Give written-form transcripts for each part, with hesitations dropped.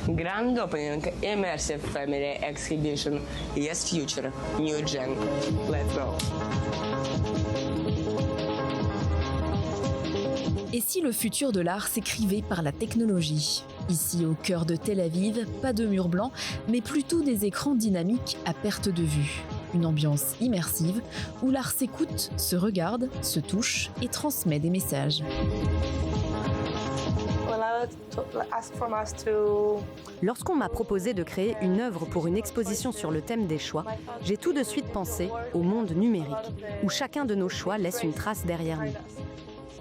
Grand opening immersive family exhibition. Yes, future, new gen. Let's go. Et si le futur de l'art s'écrivait par la technologie ? Ici, au cœur de Tel Aviv, pas de murs blancs, mais plutôt des écrans dynamiques à perte de vue. Une ambiance immersive où l'art s'écoute, se regarde, se touche et transmet des messages. Lorsqu'on m'a proposé de créer une œuvre pour une exposition sur le thème des choix, j'ai tout de suite pensé au monde numérique, où chacun de nos choix laisse une trace derrière nous.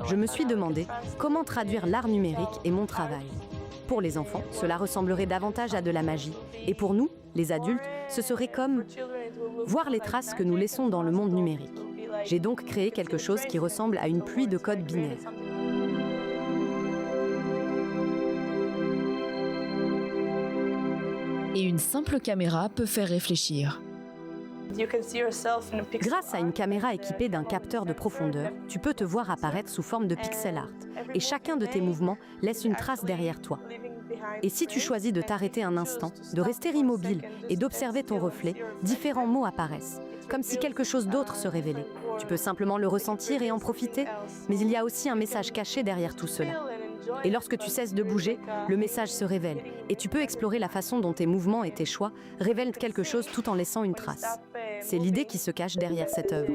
Je me suis demandé comment traduire l'art numérique et mon travail. Pour les enfants, cela ressemblerait davantage à de la magie. Et pour nous, les adultes, ce serait comme voir les traces que nous laissons dans le monde numérique. J'ai donc créé quelque chose qui ressemble à une pluie de codes binaires. Et une simple caméra peut faire réfléchir. Grâce à une caméra équipée d'un capteur de profondeur, tu peux te voir apparaître sous forme de pixel art. Et chacun de tes mouvements laisse une trace derrière toi. Et si tu choisis de t'arrêter un instant, de rester immobile et d'observer ton reflet, différents mots apparaissent, comme si quelque chose d'autre se révélait. Tu peux simplement le ressentir et en profiter, mais il y a aussi un message caché derrière tout cela. Et lorsque tu cesses de bouger, le message se révèle. Et tu peux explorer la façon dont tes mouvements et tes choix révèlent quelque chose tout en laissant une trace. C'est l'idée qui se cache derrière cette œuvre.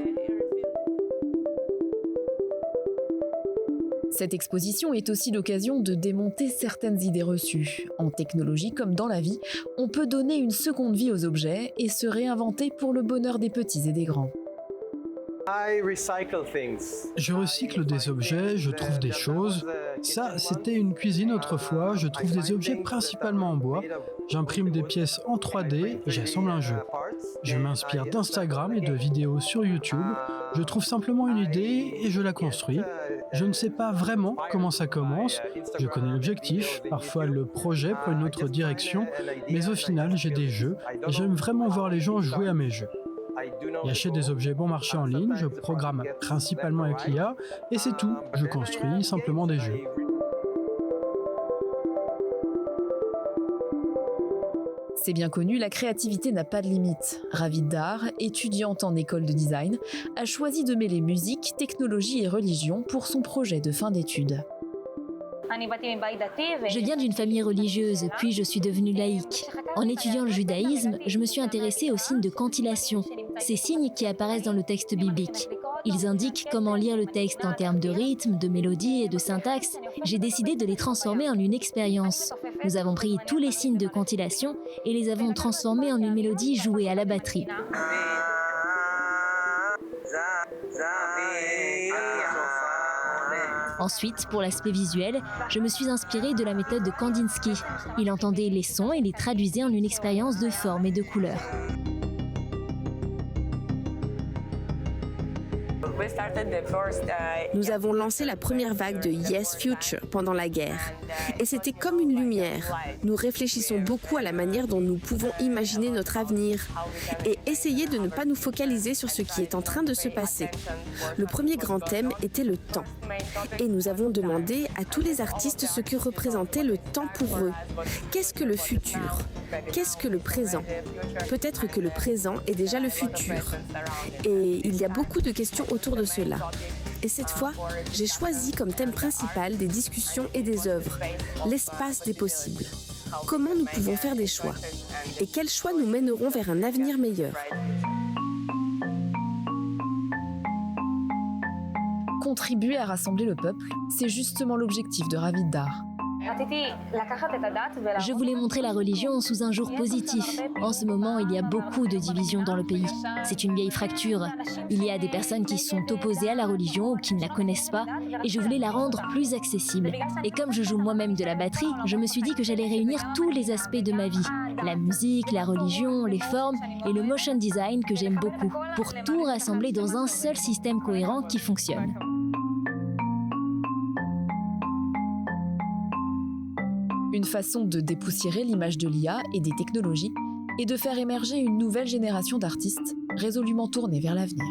Cette exposition est aussi l'occasion de démonter certaines idées reçues. En technologie comme dans la vie, on peut donner une seconde vie aux objets et se réinventer pour le bonheur des petits et des grands. Je recycle des objets, je trouve des choses. Ça, c'était une cuisine autrefois. Je trouve des objets principalement en bois. J'imprime des pièces en 3D et j'assemble un jeu. Je m'inspire d'Instagram et de vidéos sur YouTube. Je trouve simplement une idée et je la construis. Je ne sais pas vraiment comment ça commence. Je connais l'objectif. Parfois, le projet prend une autre direction. Mais au final, j'ai des jeux et j'aime vraiment voir les gens jouer à mes jeux. J'achète des objets bon marché en ligne, je programme principalement avec l'IA et c'est tout, je construis simplement des jeux. C'est bien connu, la créativité n'a pas de limite. Ravid Dar, étudiante en école de design, a choisi de mêler musique, technologie et religion pour son projet de fin d'études. Je viens d'une famille religieuse, puis je suis devenue laïque. En étudiant le judaïsme, je me suis intéressée aux signes de cantillation, ces signes qui apparaissent dans le texte biblique. Ils indiquent comment lire le texte en termes de rythme, de mélodie et de syntaxe. J'ai décidé de les transformer en une expérience. Nous avons pris tous les signes de cantillation et les avons transformés en une mélodie jouée à la batterie. Ensuite, pour l'aspect visuel, je me suis inspirée de la méthode de Kandinsky. Il entendait les sons et les traduisait en une expérience de forme et de couleur. Nous avons lancé la première vague de Yes Future pendant la guerre. Et c'était comme une lumière. Nous réfléchissons beaucoup à la manière dont nous pouvons imaginer notre avenir et essayer de ne pas nous focaliser sur ce qui est en train de se passer. Le premier grand thème était le temps. Et nous avons demandé à tous les artistes ce que représentait le temps pour eux. Qu'est-ce que le futur ? Qu'est-ce que le présent ? Peut-être que le présent est déjà le futur. Et il y a beaucoup de questions autour de cela. Et cette fois, j'ai choisi comme thème principal des discussions et des œuvres, l'espace des possibles. Comment nous pouvons faire des choix ? Et quels choix nous mèneront vers un avenir meilleur ? Contribuer à rassembler le peuple, c'est justement l'objectif de Ravid Dar. Je voulais montrer la religion sous un jour positif. En ce moment, il y a beaucoup de divisions dans le pays. C'est une vieille fracture. Il y a des personnes qui sont opposées à la religion ou qui ne la connaissent pas, et je voulais la rendre plus accessible. Et comme je joue moi-même de la batterie, je me suis dit que j'allais réunir tous les aspects de ma vie. La musique, la religion, les formes et le motion design que j'aime beaucoup, pour tout rassembler dans un seul système cohérent qui fonctionne. Une façon de dépoussiérer l'image de l'IA et des technologies et de faire émerger une nouvelle génération d'artistes résolument tournés vers l'avenir.